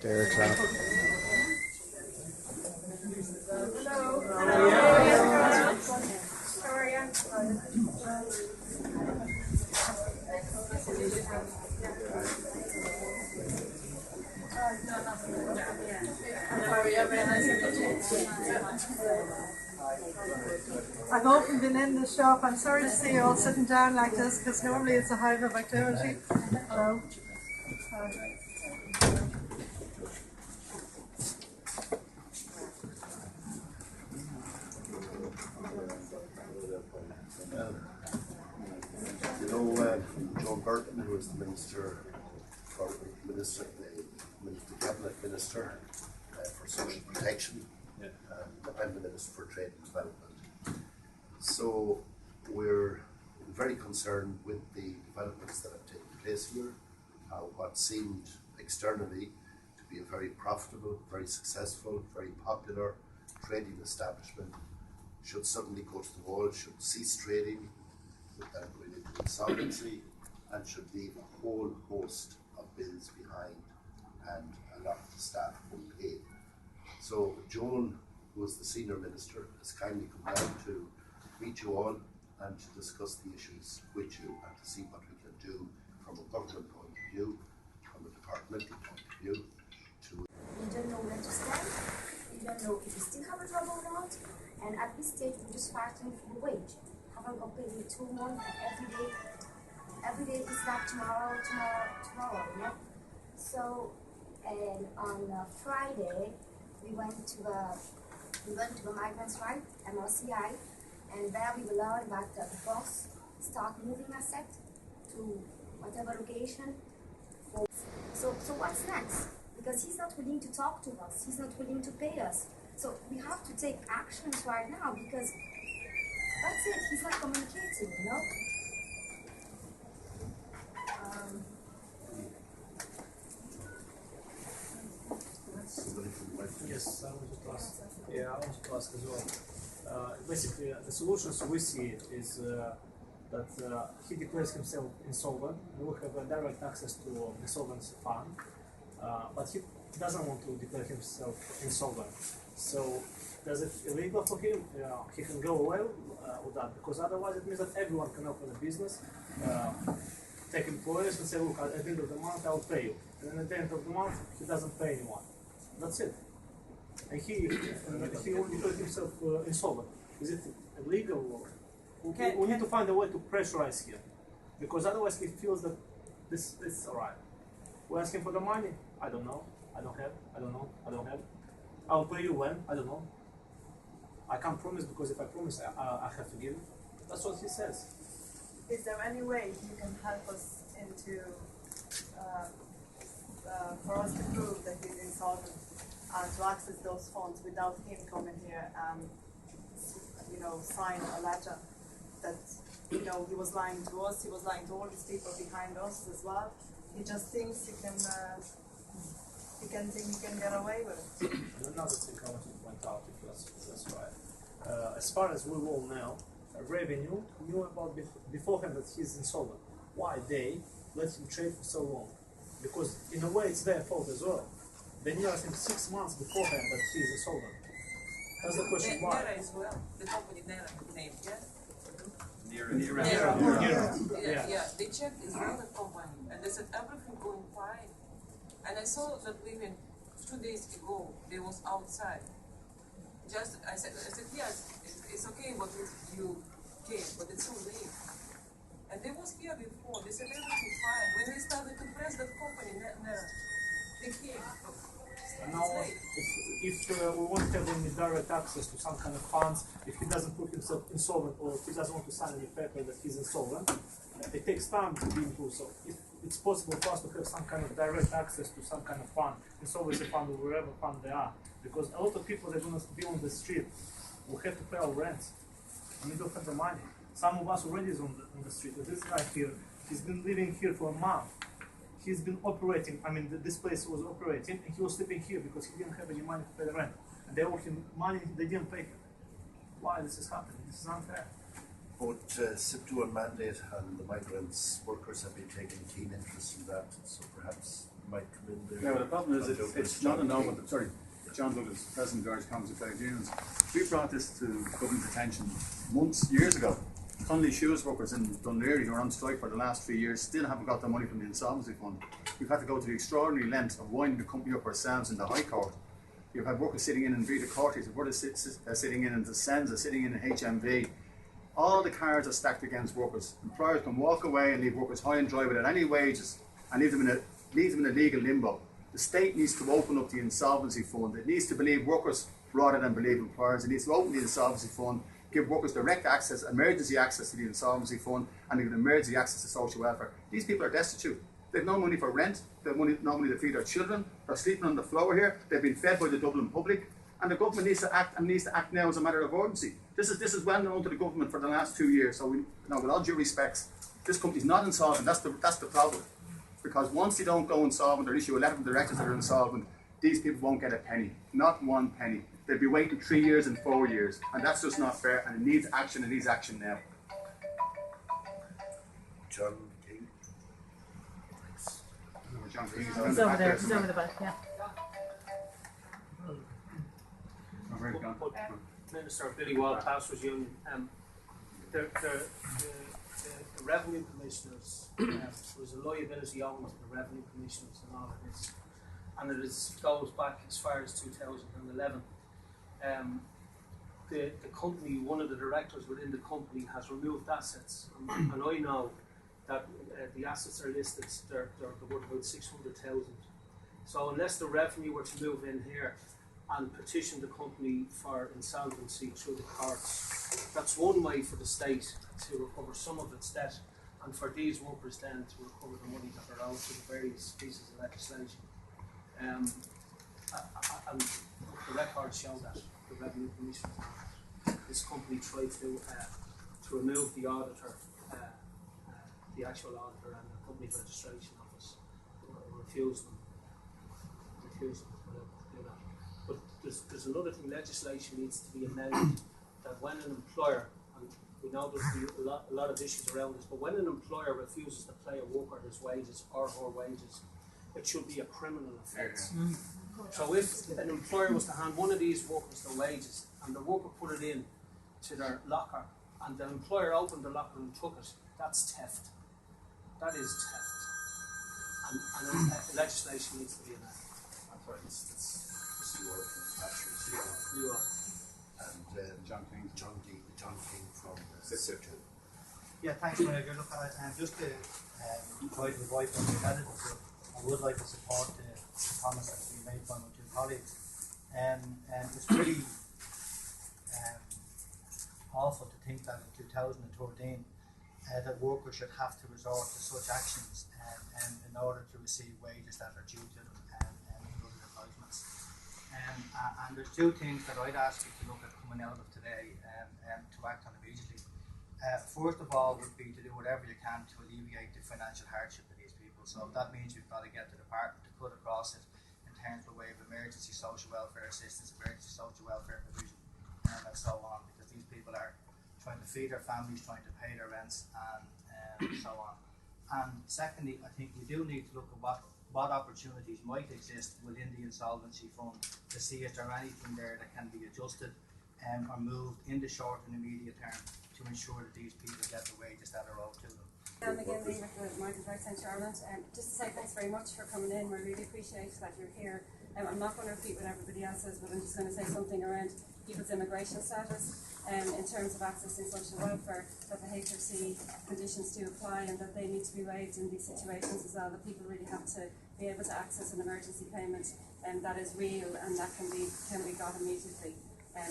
Dare trap. Hello. How are you? I've often been in the shop. I'm sorry to see you all sitting down like this because normally it's a hive of activity. So, Joan Burton, who is the Cabinet Minister for Social Protection, and I'm the Minister for Trade and Development. So we're very concerned with the developments that have taken place here. What seemed externally to be a very profitable, very successful, very popular trading establishment should suddenly go to the wall, should cease trading, without going into insolvency, and should leave a whole host of bills behind and a lot of the staff unpaid. So Joan, who is the Senior Minister, has kindly come down to meet you all and to discuss the issues with you and to see what we can do from a government point of view, from a departmental point of view. We don't know where to stand, we don't know if we still have a job or not, and at this stage we're just fighting for the wage. Haven't got paid in 2 months, and every day is like tomorrow, you know? So, and on Friday, we went to the migrants' right, MLCI, and there we learned that the boss start moving asset to whatever location. So what's next? Because he's not willing to talk to us, he's not willing to pay us. So we have to take actions right now because that's it, he's not communicating, you know? Yes, I want to ask. Yeah, I want to ask as well. Basically, the solutions we see is that he declares himself insolvent. We will have direct access to insolvency fund, but he doesn't want to declare himself insolvent. So, is it illegal for him? He can go away with that, because otherwise it means that everyone can open a business, take employees and say, look, at the end of the month I'll pay you. And then at the end of the month he doesn't pay anyone. That's it. And he will declare himself insolvent. Is it illegal? We need to find a way to pressurize him, because otherwise he feels that this is alright. We ask him for the money. I don't know. I don't have. I don't know. I don't have. I'll pay you when? I don't know. I can't promise, because if I promise, I have to give it. That's what he says. is there any way you can help us into for us to prove that he's insolvent and to access those funds without him coming here and sign a letter that he was lying to us, he was lying to all these people behind us as well. He just thinks he can get away with it. And another thing I want to point out, if that's right. As far as we all know, Revenue knew about beforehand that he's insolvent. Why they let him trade for so long? Because in a way it's their fault as well. They knew, I think, 6 months beforehand that he is insolvent. That's the question why. Nera as well. The company Nera name, yeah? Nera. Yeah. They checked his other company and they said everything going fine. And I saw that women 2 days ago, they was outside. I said yes, it's okay, but you came, but it's too late. And they was here before. They said everything fine. When we started to press that company, Nera, they came. Now, if we want to have any direct access to some kind of funds, if he doesn't put himself insolvent or if he doesn't want to sign any paper that he's insolvent, it takes time to be improved. So if it's possible for us to have some kind of direct access to some kind of fund, insolvency fund or wherever fund they are, because a lot of people, they're going to be on the street. We have to pay our rents, and we don't have the money. Some of us already is on the street. But this guy here, he's been living here for a month. He's been operating, this place was operating, and he was sleeping here because he didn't have any money to pay the rent. And they owed him money, they didn't pay him. Why this is happening? This is unfair. Both SIP2 and Mandate and the migrants workers have been taking keen interest in that, so perhaps might come in there. Yeah, well, the problem is it's not a normal. Sorry, John Douglas, President of Irish Commons and Trade Unions. We brought this to government attention years ago. Connolly Shoes workers in Dunleary who are on strike for the last 3 years still haven't got their money from the insolvency fund. We've had to go to the extraordinary length of winding the company up ourselves in the High Court. You've had workers sitting in Vita Cortes, workers sitting in the Senza, sitting in HMV. All the cards are stacked against workers. Employers can walk away and leave workers high and dry without any wages and leave them in a legal limbo. The state needs to open up the insolvency fund. It needs to believe workers rather than believe employers. It needs to open the insolvency fund, give workers direct access, emergency access to the insolvency fund, and give emergency access to social welfare. These people are destitute. They have no money for rent. They have no money to feed their children. They're sleeping on the floor here. They've been fed by the Dublin public. And the government needs to act, and needs to act now as a matter of urgency. This is well known to the government for the last 2 years. So with all due respects, this company's not insolvent. That's the problem. Because once they don't go insolvent or issue a letter from directors that are insolvent, these people won't get a penny, not one penny. They'll be waiting 3 years and 4 years, and that's just not fair. And it needs action. It needs action now. John King. John King is He's over there. He's over the back. Yeah. Minister Billy Wall, Pastors Union, the revenue commissioners, there's a liability owing to the revenue commissioners and all of this, and it goes back as far as 2011. The company, one of the directors within the company has removed assets, and I know that the assets are listed, they're worth about 600,000. So unless the revenue were to move in here and petition the company for insolvency through the courts, that's one way for the state to recover some of its debt, and for these workers then to recover the money that are owed to the various pieces of legislation. And the records show that the Revenue Commission, this company tried to remove the auditor, the actual auditor, and the company registration office refused them to do that. But there's another thing, legislation needs to be amended, that when an employer, and we know there's a lot of issues around this, but when an employer refuses to pay a worker his wages or her wages, it should be a criminal offence. So if an employer was to hand one of these workers their wages and the worker put it in to their locker and the employer opened the locker and took it, that's theft. That is theft. And legislation needs to be enacted. That's right. It's you are from Thatcher. You are. And John King from Sister. Yeah, thanks, Manager. Look, just to try to avoid what we had, I would like to support the comments that we made by my two colleagues. It's pretty awful to think that in 2013 that workers should have to resort to such actions in order to receive wages that are due to them and other advisements. And there's two things that I'd ask you to look at coming out of today to act on immediately. First of all would be to do whatever you can to alleviate the financial hardship of these people. So that means we've got to get the department to cut across it in terms of the way of emergency social welfare assistance, emergency social welfare provision, and so on, because these people are trying to feed their families, trying to pay their rents, and so on. And secondly, I think we do need to look at what opportunities might exist within the insolvency fund to see if there are anything there that can be adjusted or moved in the short and immediate term to ensure that these people get the wages that are owed to them. Again, Lee with Migrant Rights Centre Ireland. Just to say thanks very much for coming in. We really appreciate that you're here. I'm not going to repeat what everybody else says, but I'm just going to say something around people's immigration status in terms of accessing social welfare, that the HRC conditions do apply and that they need to be waived in these situations as well, that people really have to be able to access an emergency payment and that is real and that can be got immediately.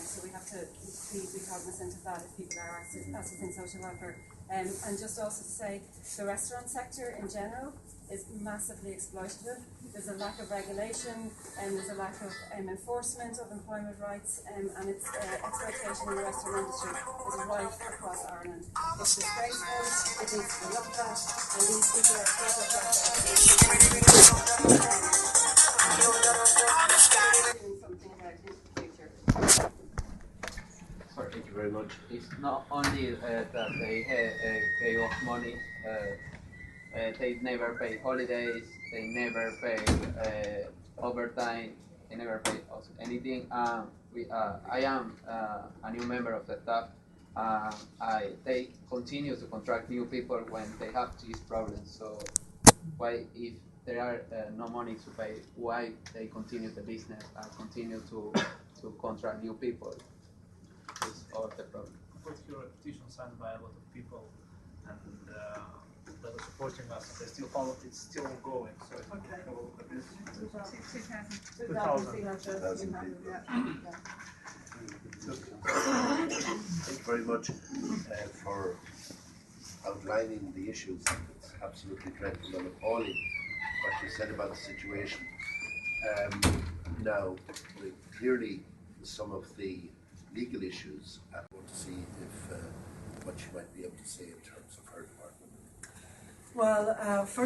So we have to be cognizant of that if people are accessing social welfare. And just also to say, the restaurant sector in general is massively exploitative. There's a lack of regulation and there's a lack of enforcement of employment rights and it's exploitation in the restaurant industry is rife across Ireland. It's disgraceful, it needs to be looked at, and these people are doing something about it in the future. Thank you very much. It's not only that they pay off money They never pay holidays, they never pay overtime, they never pay also anything. I am a new member of the staff. They continue to contract new people when they have these problems. So why, if there are no money to pay, why they continue the business and continue to contract new people? Is all the problem. Got your petition signed by a lot of people, and that are supporting us, and they still follow. It's still ongoing. So if you have a look at this, 2,000 signatures. You have it, yeah. Thank you very much for outlining the issues. It's absolutely dreadful and appalling what you said about the situation. Now, clearly, some of the legal issues, I want to see if what you might be able to say in terms of her department. Well, first